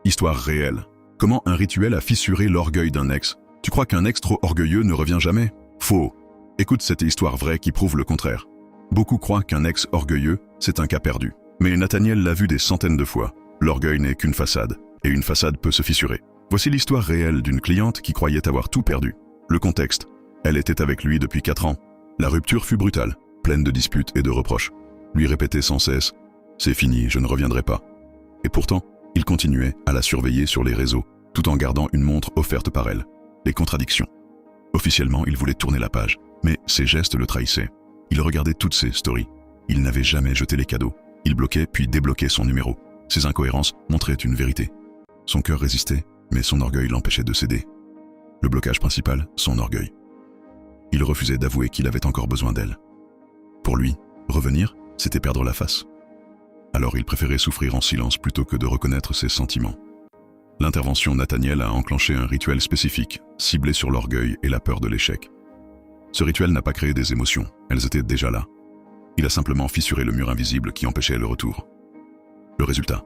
Histoire réelle. Comment un rituel a fissuré l'orgueil d'un ex? Tu crois qu'un ex trop orgueilleux ne revient jamais? Faux. Écoute cette histoire vraie qui prouve le contraire. Beaucoup croient qu'un ex orgueilleux, c'est un cas perdu. Mais Nathaniel l'a vu des centaines de fois. L'orgueil n'est qu'une façade, et une façade peut se fissurer. Voici l'histoire réelle d'une cliente qui croyait avoir tout perdu. Le contexte. Elle était avec lui depuis 4 ans. La rupture fut brutale, pleine de disputes et de reproches. Lui répétait sans cesse « C'est fini, je ne reviendrai pas ». Et pourtant, il continuait à la surveiller sur les réseaux, tout en gardant une montre offerte par elle. Les contradictions. Officiellement, il voulait tourner la page, mais ses gestes le trahissaient. Il regardait toutes ses stories. Il n'avait jamais jeté les cadeaux. Il bloquait puis débloquait son numéro. Ses incohérences montraient une vérité. Son cœur résistait, mais son orgueil l'empêchait de céder. Le blocage principal, son orgueil. Il refusait d'avouer qu'il avait encore besoin d'elle. Pour lui, revenir, c'était perdre la face. Alors il préférait souffrir en silence plutôt que de reconnaître ses sentiments. L'intervention Nathaniel a enclenché un rituel spécifique, ciblé sur l'orgueil et la peur de l'échec. Ce rituel n'a pas créé des émotions, elles étaient déjà là. Il a simplement fissuré le mur invisible qui empêchait le retour. Le résultat.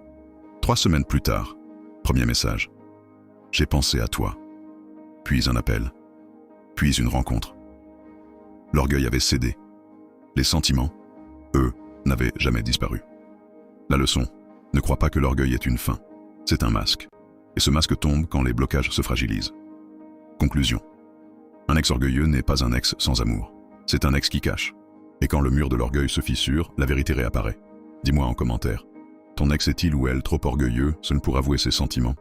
3 semaines plus tard, premier message. J'ai pensé à toi. Puis un appel. Puis une rencontre. L'orgueil avait cédé. Les sentiments, eux, n'avaient jamais disparu. La leçon, ne crois pas que l'orgueil est une fin. C'est un masque. Et ce masque tombe quand les blocages se fragilisent. Conclusion. Un ex orgueilleux n'est pas un ex sans amour. C'est un ex qui cache. Et quand le mur de l'orgueil se fissure, la vérité réapparaît. Dis-moi en commentaire. Ton ex est-il ou elle trop orgueilleux, seul pour avouer ses sentiments?